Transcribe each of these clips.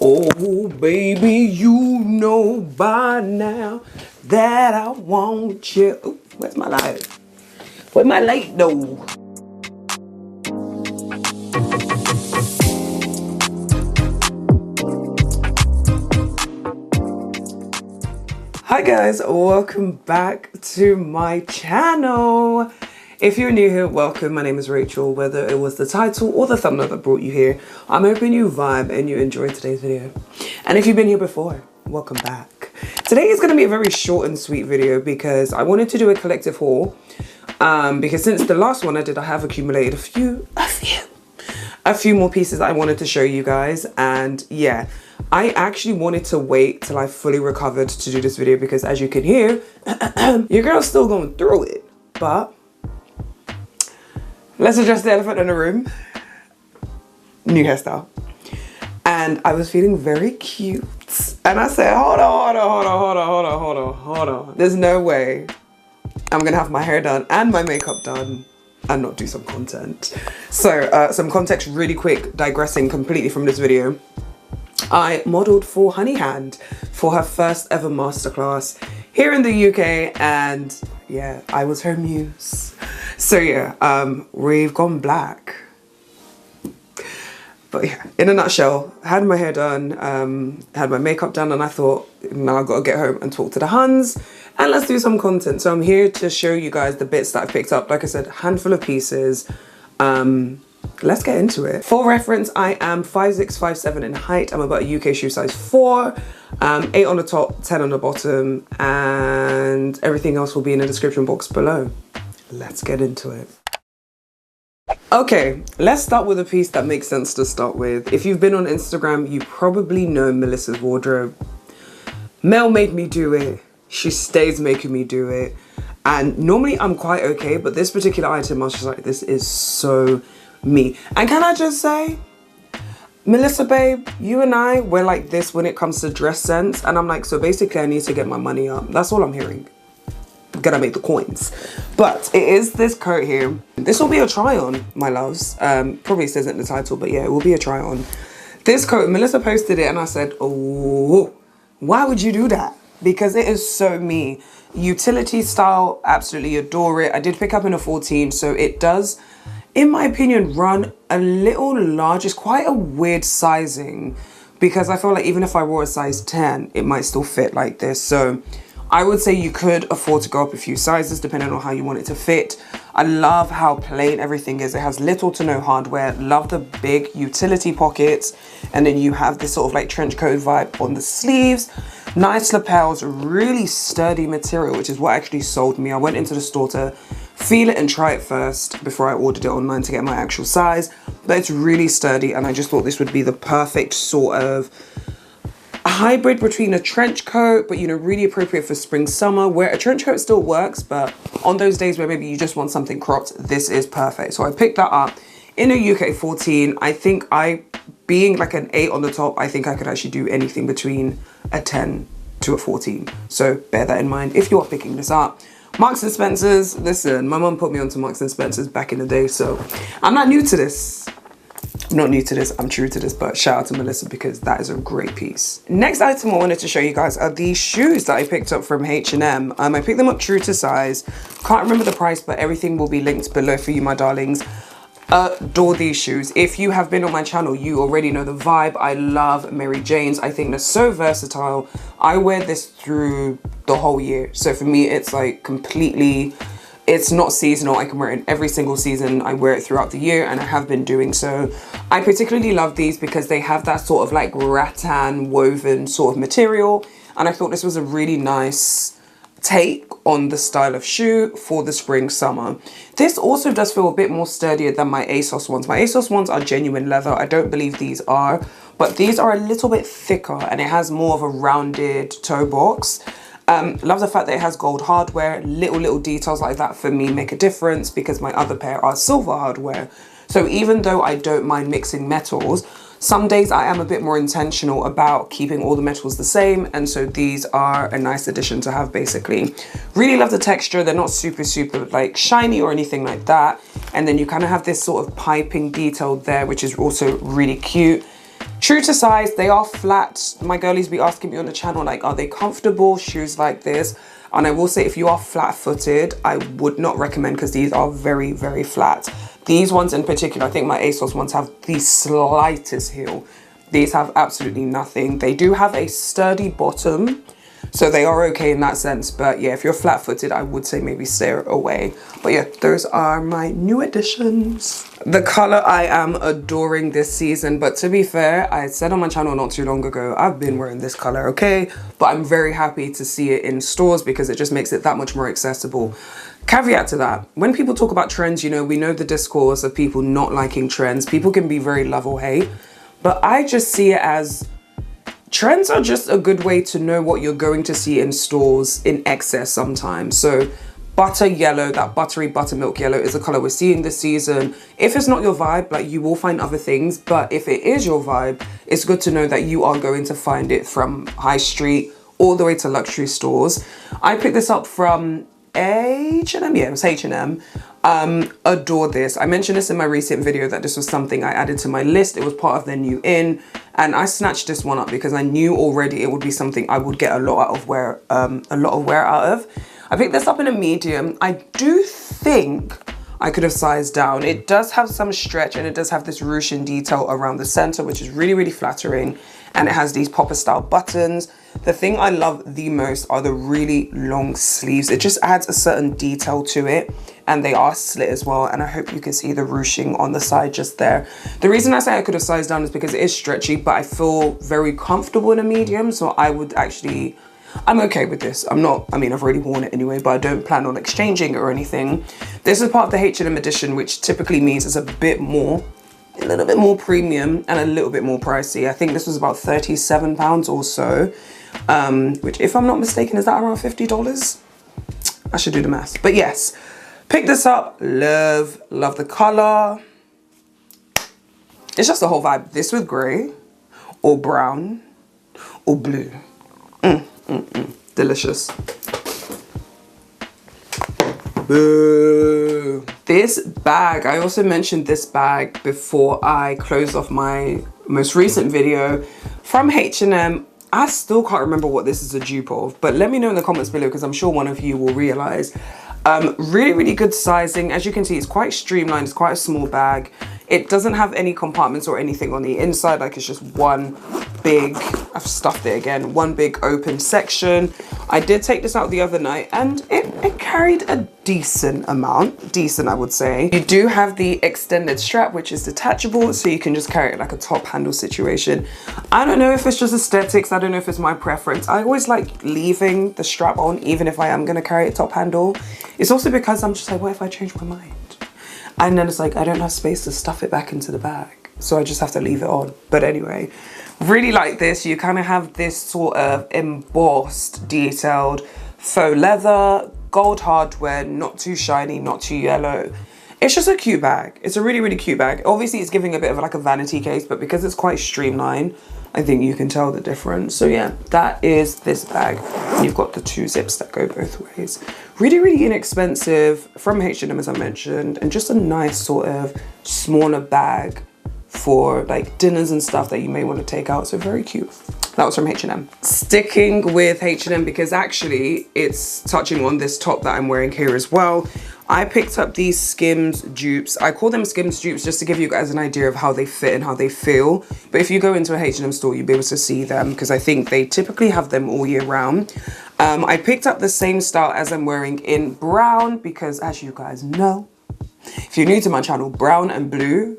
Oh, baby, you know by now that I want you. Ooh, where's my light? Where's my light though? Hi guys, welcome back to my channel. If you're new here, welcome. My name is Rachel. Whether it was the title or the thumbnail that brought you here, I'm hoping you vibe and you enjoyed today's video. And if you've been here before, welcome back. Today is going to be a very short and sweet video because I wanted to do a collective haul. Because since the last one I did, I have accumulated a few more pieces that I wanted to show you guys. And yeah, I actually wanted to wait till I fully recovered to do this video because, as you can hear, your girl's still going through it. But let's address the elephant in the room. New hairstyle. And I was feeling very cute. And I said, hold on. There's no way I'm gonna have my hair done and my makeup done and not do some content. So some context really quick, digressing completely from this video. I modeled for Honey Hand for her first ever masterclass here in the UK, and yeah, I was her muse. So yeah, we've gone black. But yeah, in a nutshell, had my hair done, had my makeup done, and I thought, now I've got to get home and talk to the Huns and let's do some content. So I'm here to show you guys the bits that I picked up. Like I said, handful of pieces. Let's get into it. For reference, I am 5'6", 5'7" in height. I'm about a UK shoe size 4, 8 on the top, 10 on the bottom, and everything else will be in the description box below. Let's get into it. Okay, let's start with a piece that makes sense to start with. If you've been on Instagram, you probably know Melissa's wardrobe. Mel made me do it. She stays making me do it. And normally I'm quite okay, but this particular item, I was just like, this is so me. And can I just say, Melissa babe, you and I, we're like this when it comes to dress sense. And I'm like, so basically I need to get my money up. That's all I'm hearing. Gonna make the coins. But it is this coat here. This will be a try on, my loves. Probably says it in the title, but yeah, it will be a try on. This coat, Melissa posted it and I said, oh, why would you do that? Because it is so me. Utility style, absolutely adore it. I did pick up in a 14, so it does, in my opinion, run a little large. It's quite a weird sizing because I feel like even if I wore a size 10, it might still fit like this. So I would say you could afford to go up a few sizes depending on how you want it to fit. I love how plain everything is. It has little to no hardware. Love the big utility pockets. And then you have this sort of like trench coat vibe on the sleeves. Nice lapels, really sturdy material, which is what actually sold me. I went into the store to feel it and try it first before I ordered it online to get my actual size. But it's really sturdy and I just thought this would be the perfect sort of a hybrid between a trench coat, but you know, really appropriate for spring, summer, where a trench coat still works, but on those days where maybe you just want something cropped, this is perfect. So I picked that up in a UK 14. I think being like an 8 on the top, I think I could actually do anything between a 10 to a 14. So bear that in mind if you are picking this up. Marks and Spencer's, listen, my mum put me onto Marks and Spencer's back in the day, so I'm not new to this. I'm not new to this, I'm true to this, but shout out to Melissa because that is a great piece. Next item I wanted to show you guys are these shoes that I picked up from H&M. I picked them up true to size. Can't remember the price, but everything will be linked below for you, my darlings. Adore these shoes. If you have been on my channel, you already know the vibe. I love Mary Jane's. I think they're so versatile. I wear this through the whole year. So for me, it's like completely, it's not seasonal. I can wear it in every single season. I wear it throughout the year and I have been doing so. I particularly love these because they have that sort of like rattan woven sort of material. And I thought this was a really nice take on the style of shoe for the spring, summer. This also does feel a bit more sturdier than my ASOS ones. My ASOS ones are genuine leather. I don't believe these are, but these are a little bit thicker and it has more of a rounded toe box. Love the fact that it has gold hardware. Little details like that for me make a difference because my other pair are silver hardware. So even though I don't mind mixing metals, some days I am a bit more intentional about keeping all the metals the same, and so these are a nice addition to have basically. Really love the texture. They're not super like shiny or anything like that. And then you kind of have this sort of piping detail there, which is also really cute. True to size, they are flat. My girlies be asking me on the channel, like, are they comfortable, shoes like this? And I will say, if you are flat-footed, I would not recommend, because these are very, very flat. These ones in particular, I think my ASOS ones have the slightest heel. These have absolutely nothing. They do have a sturdy bottom, so they are okay in that sense. But yeah, if you're flat-footed, I would say maybe stay away. But yeah, those are my new additions. The color I am adoring this season, but to be fair, I said on my channel not too long ago, I've been wearing this color, okay? But I'm very happy to see it in stores because it just makes it that much more accessible. Caveat to that, when people talk about trends, you know, we know the discourse of people not liking trends. People can be very love or hate, but I just see it as trends are just a good way to know what you're going to see in stores in excess sometimes. So butter yellow, that buttery buttermilk yellow is a color we're seeing this season. If it's not your vibe, like, you will find other things, but if it is your vibe, it's good to know that you are going to find it from high street all the way to luxury stores. I picked this up from H&M, yeah, it was H&M. Adore this. I mentioned this in my recent video that this was something I added to my list. It was part of their new in, and I snatched this one up because I knew already it would be something I would get a lot of wear out of. I picked this up in a medium. I do think I could have sized down. It does have some stretch, and it does have this ruching detail around the center, which is really, really flattering. And it has these popper style buttons. The thing I love the most are the really long sleeves. It just adds a certain detail to it, and they are slit as well. And I hope you can see the ruching on the side just there. The reason I say I could have sized down is because it is stretchy, but I feel very comfortable in a medium. So I would actually, I'm okay with this. I'm not, I mean, I've already worn it anyway, but I don't plan on exchanging it or anything. This is part of the H&M edition, which typically means it's a little bit more premium and a little bit more pricey. I think this was about £37 or so, which, if I'm not mistaken, is that around $50? I should do the maths. But yes, pick this up. Love the color. It's just the whole vibe. This with gray or brown or blue. Delicious. Boo. This bag, I also mentioned this bag before I closed off my most recent video from H&M. I still can't remember what this is a dupe of, but let me know in the comments below, because I'm sure one of you will realize. Really, really good sizing. As you can see, it's quite streamlined. It's quite a small bag. It doesn't have any compartments or anything on the inside. Like, it's just one big, I've stuffed it again, one big open section. I did take this out the other night, and it carried a decent amount. Decent, I would say. You do have the extended strap, which is detachable, so you can just carry it like a top handle situation. I don't know if it's just aesthetics. I don't know if it's my preference. I always like leaving the strap on, even if I am going to carry it top handle. It's also because I'm just like, what if I change my mind? And then it's like, I don't have space to stuff it back into the bag, so I just have to leave it on. But anyway, really like this. You kind of have this sort of embossed, detailed faux leather, gold hardware, not too shiny, not too yellow. It's just a cute bag. It's a really, really cute bag. Obviously, it's giving a bit of like a vanity case, but because it's quite streamlined, I think you can tell the difference. So yeah, that is this bag. You've got the two zips that go both ways. Really, really inexpensive from H&M, as I mentioned, and just a nice sort of smaller bag for like dinners and stuff that you may want to take out. So very cute. That was from H&M. Sticking with H&M, because actually it's touching on this top that I'm wearing here as well. I picked up these Skims dupes. I call them Skims dupes just to give you guys an idea of how they fit and how they feel. But if you go into a H&M store, you'll be able to see them, because I think they typically have them all year round. I picked up the same style as I'm wearing in brown, because as you guys know, if you're new to my channel, brown and blue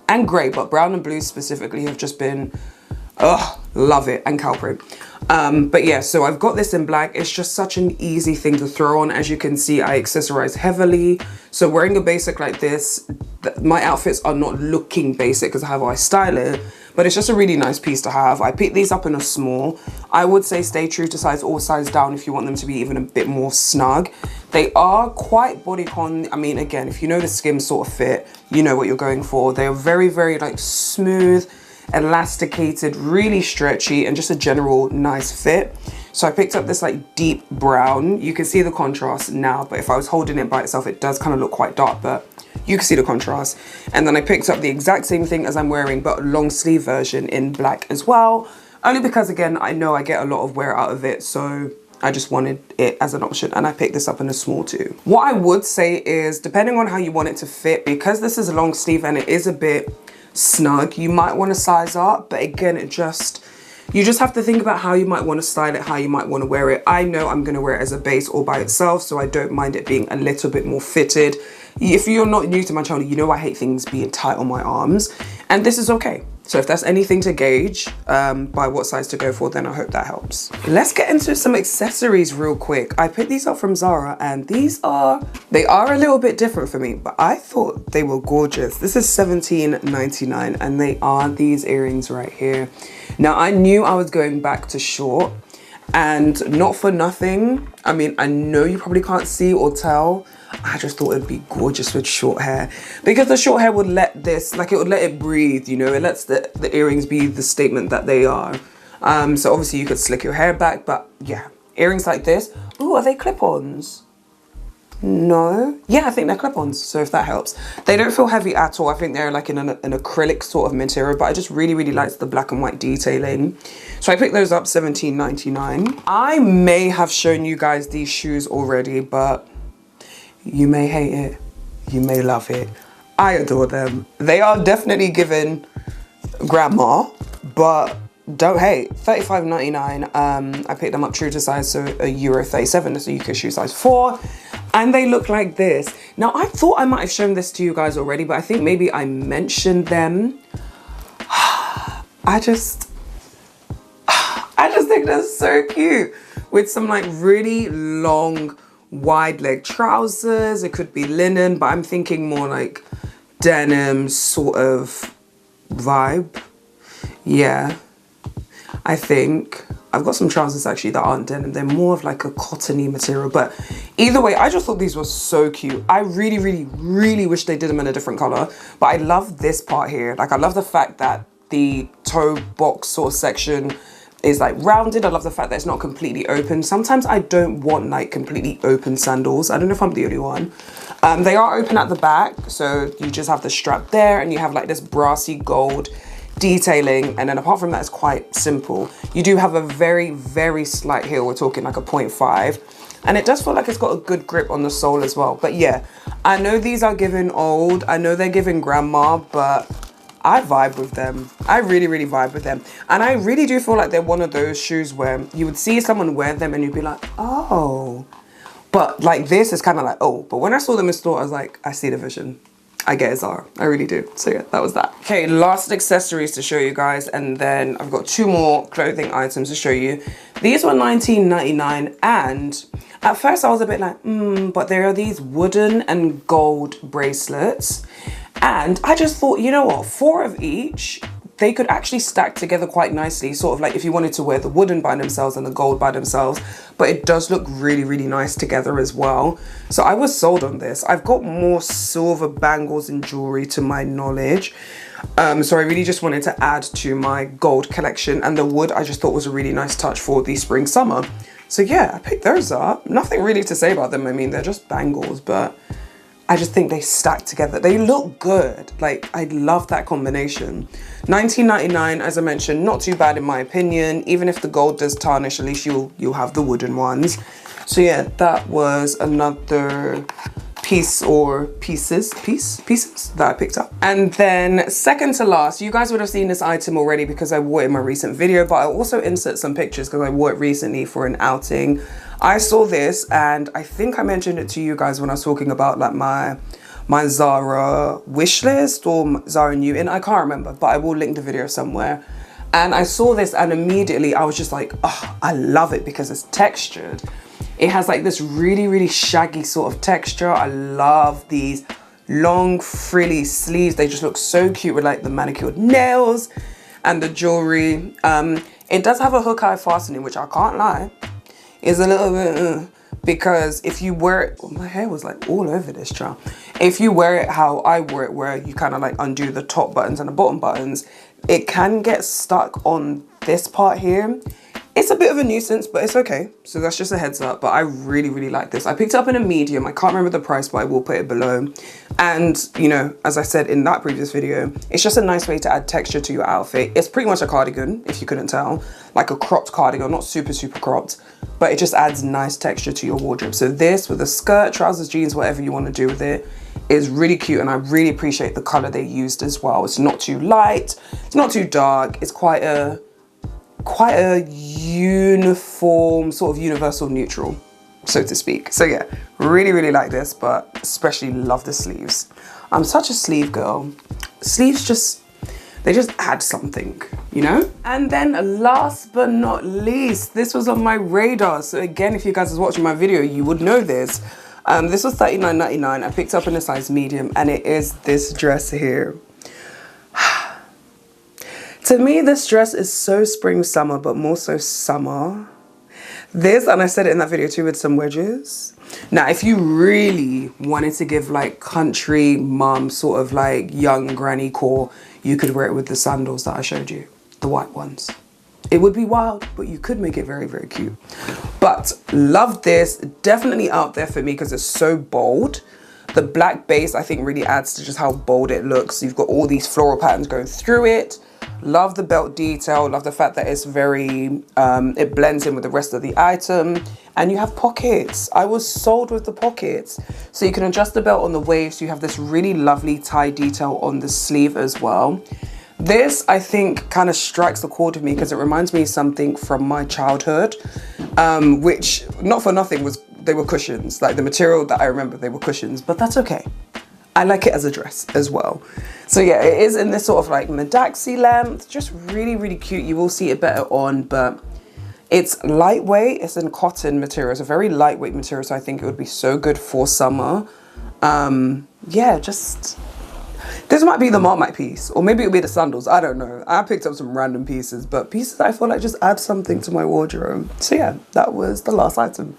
and grey, but brown and blue specifically have just been, love it, and Calprin. But yeah, so I've got this in black. It's just such an easy thing to throw on. As you can see, I accessorize heavily. So wearing a basic like this, my outfits are not looking basic because of how I style it, but it's just a really nice piece to have. I picked these up in a small. I would say stay true to size or size down if you want them to be even a bit more snug. They are quite bodycon. I mean, again, if you know the Skims sort of fit, you know what you're going for. They are very, very like smooth, elasticated, really stretchy, and just a general nice fit. So I picked up this like deep brown. You can see the contrast now, but if I was holding it by itself, it does kind of look quite dark, but You can see the contrast. And then I picked up the exact same thing as I'm wearing, but a long sleeve version in black as well. Only because, again, I know I get a lot of wear out of it, so I just wanted it as an option, and I picked this up in a small too. What I would say is, depending on how you want it to fit, because this is a long sleeve and it is a bit snug, you might want to size up, but again, you just have to think about how you might want to style it, how you might want to wear it. I know I'm going to wear it as a base or by itself, so I don't mind it being a little bit more fitted. If you're not new to my channel, you know I hate things being tight on my arms, and this is okay. So if that's anything to gauge by what size to go for, then I hope that helps. Let's get into some accessories real quick. I picked these up from Zara, and they are a little bit different for me, but I thought they were gorgeous. This is $17.99, and they are these earrings right here. Now, I knew I was going back to short, and not for nothing. I mean, I know you probably can't see or tell. I just thought it'd be gorgeous with short hair, because the short hair would let this, like, it would let it breathe, you know, it lets the earrings be the statement that they are. So obviously you could slick your hair back, but yeah, earrings like this. Ooh, are they clip-ons? No. Yeah, I think they're clip-ons, so if that helps. They don't feel heavy at all. I think they're like in an acrylic sort of material, but I just really, really liked the black and white detailing. So I picked those up, $17.99. I may have shown you guys these shoes already, but you may hate it, you may love it. I adore them. They are definitely giving grandma, but don't hate. $35.99. I picked them up true to size, so €37, that's a UK shoe size 4. And they look like this. Now, I thought I might have shown this to you guys already, but I think maybe I mentioned them. I just think they're so cute. With some like really long, wide leg trousers. It could be linen, but I'm thinking more like denim sort of vibe. Yeah, I think I've got some trousers actually that aren't denim. They're more of like a cottony material, but either way, I just thought these were so cute. I really, really, really wish they did them in a different color, but I love this part here. Like, I love the fact that the toe box sort of section is like rounded. I love the fact that it's not completely open. Sometimes I don't want like completely open sandals. I don't know if I'm the only one. They are open at the back, so you just have the strap there, and you have like this brassy gold detailing, and then apart from that, it's quite simple. You do have a very, very slight heel. We're talking like a 0.5, and it does feel like it's got a good grip on the sole as well. But yeah, I know these are giving old, I know they're giving grandma, but I vibe with them. I really, really vibe with them. And I really do feel like they're one of those shoes where you would see someone wear them and you'd be like, oh. But like this is kind of like, oh. But when I saw them in store, I was like, I see the vision. I get it, Zara. I really do. So yeah, that was that. Okay, last accessories to show you guys. And then I've got 2 more clothing items to show you. These were $19.99. And at first I was a bit like, but there are these wooden and gold bracelets. And I just thought, you know what, 4 of each, they could actually stack together quite nicely. Sort of like if you wanted to wear the wooden by themselves and the gold by themselves, but it does look really, really nice together as well. So I was sold on this. I've got more silver bangles and jewelry to my knowledge. So I really just wanted to add to my gold collection, and the wood I just thought was a really nice touch for the spring summer. So yeah, I picked those up. Nothing really to say about them. I mean, they're just bangles, but I just think they stack together. They look good. Like, I love that combination. $19.99, as I mentioned, not too bad in my opinion. Even if the gold does tarnish, at least you'll have the wooden ones. So yeah, that was another piece or pieces that I picked up. And then second to last, you guys would have seen this item already because I wore it in my recent video, but I also insert some pictures because I wore it recently for an outing. I saw this, and I think I mentioned it to you guys when I was talking about like my Zara wish list or Zara new in. I can't remember, but I will link the video somewhere. And I saw this and immediately I was just like, oh, I love it because it's textured. It has like this really, really shaggy sort of texture. I love these long frilly sleeves. They just look so cute with like the manicured nails and the jewelry. It does have a hook eye fastening, which I can't lie, is a little bit, because if you wear it, my hair was like all over this child. If you wear it how I wore it, where you kind of like undo the top buttons and the bottom buttons, it can get stuck on this part here. It's a bit of a nuisance, but it's okay. So that's just a heads up. But I really, really like this. I picked it up in a medium. I can't remember the price, but I will put it below. And, you know, as I said in that previous video, it's just a nice way to add texture to your outfit. It's pretty much a cardigan, if you couldn't tell. Like a cropped cardigan, not super, super cropped. But it just adds nice texture to your wardrobe. So this with a skirt, trousers, jeans, whatever you want to do with it, is really cute. And I really appreciate the color they used as well. It's not too light. It's not too dark. It's quite a uniform, sort of universal neutral, so to speak. So yeah, really, really like this, but especially love the sleeves. I'm such a sleeve girl. Sleeves they just add something, you know? And then last but not least, this was on my radar. So again, if you guys was watching my video, you would know this. This was $39.99. I picked up in a size medium, and it is this dress here. To me, this dress is so spring summer, but more so summer. This, and I said it in that video too, with some wedges. Now, if you really wanted to give like country mom sort of like young granny core, you could wear it with the sandals that I showed you, the white ones. It would be wild, but you could make it very, very cute. But love this, definitely out there for me because it's so bold. The black base, I think, really adds to just how bold it looks. You've got all these floral patterns going through it. Love the belt detail, love the fact that it's very, it blends in with the rest of the item. And you have pockets. I was sold with the pockets. So you can adjust the belt on the waist. You have this really lovely tie detail on the sleeve as well. This, I think, kind of strikes the chord with me because it reminds me of something from my childhood, which, not for nothing, they were cushions. Like the material that I remember, they were cushions, but that's okay. I like it as a dress as well. So yeah, it is in this sort of like Medaxi length, just really, really cute. You will see it better on, but it's lightweight. It's in cotton material. It's a very lightweight material, so I think it would be so good for summer. Yeah, just, this might be the Marmite piece, or maybe it'll be the sandals. I don't know. I picked up some random pieces, but pieces I feel like just add something to my wardrobe. So yeah, that was the last item.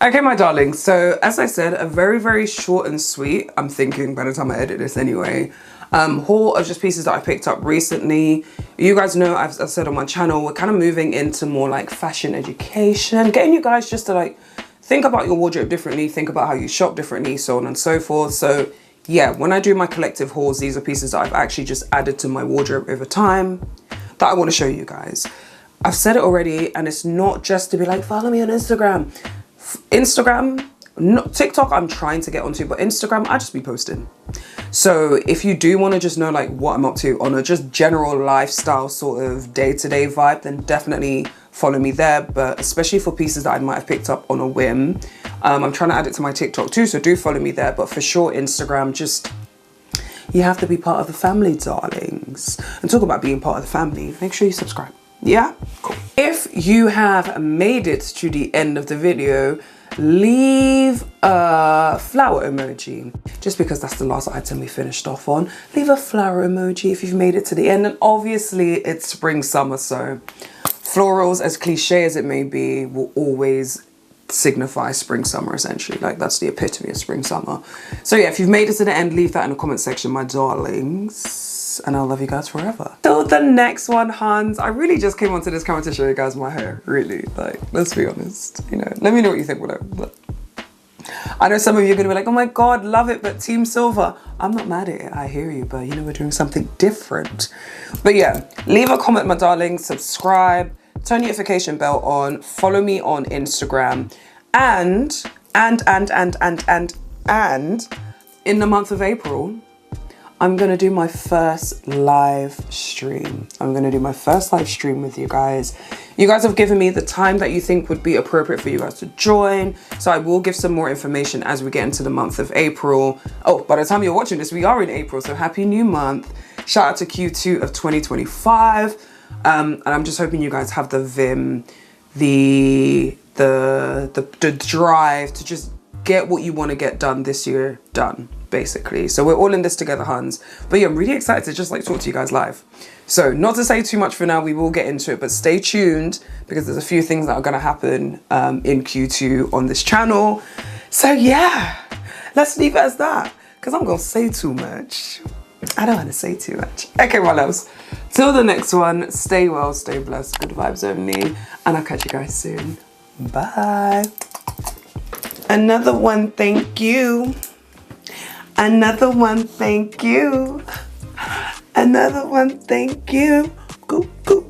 Okay, my darlings, so as I said, a very, very short and sweet, I'm thinking by the time I edit this anyway, haul of just pieces that I picked up recently. You guys know, I've said on my channel, we're kind of moving into more like fashion education, getting you guys just to like think about your wardrobe differently, think about how you shop differently, so on and so forth. So yeah, when I do my collective hauls, these are pieces that I've actually just added to my wardrobe over time that I want to show you guys. I've said it already, and it's not just to be like, follow me on Instagram. TikTok I'm trying to get onto, but Instagram I just be posting. So if you do want to just know like what I'm up to on a just general lifestyle sort of day-to-day vibe, then definitely follow me there. But especially for pieces that I might have picked up on a whim, I'm trying to add it to my TikTok too, so do follow me there. But for sure, Instagram, just, you have to be part of the family, darlings. And talk about being part of the family, make sure you subscribe. Yeah, cool. If you have made it to the end of the video, leave a flower emoji, just because that's the last item we finished off on. Leave a flower emoji if you've made it to the end. And obviously it's spring summer, so florals, as cliche as it may be, will always signify spring summer, essentially. Like that's the epitome of spring summer. So yeah, if you've made it to the end, leave that in the comment section, my darlings. And I'll love you guys forever. Till the next one, Hans. I really just came onto this camera to show you guys my hair, really. Like, let's be honest, you know. Let me know what you think below. But I know some of you are gonna be like, oh my God, love it, but Team Silver. I'm not mad at it, I hear you, but you know, we're doing something different. But yeah, leave a comment, my darling, subscribe, turn your notification bell on, follow me on Instagram, and in the month of April, I'm gonna do my first live stream. I'm gonna do my first live stream with you guys. You guys have given me the time that you think would be appropriate for you guys to join. So I will give some more information as we get into the month of April. Oh, by the time you're watching this, we are in April, so happy new month. Shout out to Q2 of 2025. And I'm just hoping you guys have the vim, the drive to just get what you want to get done this year done, basically. So we're all in this together, Hans. But yeah, I'm really excited to just like talk to you guys live. So not to say too much for now, we will get into it, but stay tuned because there's a few things that are going to happen in Q2 on this channel. So yeah, let's leave it as that because I'm going to say too much. I don't want to say too much. Okay, my loves. Till the next one, stay well, stay blessed, good vibes only, and I'll catch you guys soon. Bye. Another one, thank you. Another one, thank you. Another one, thank you. Go, go.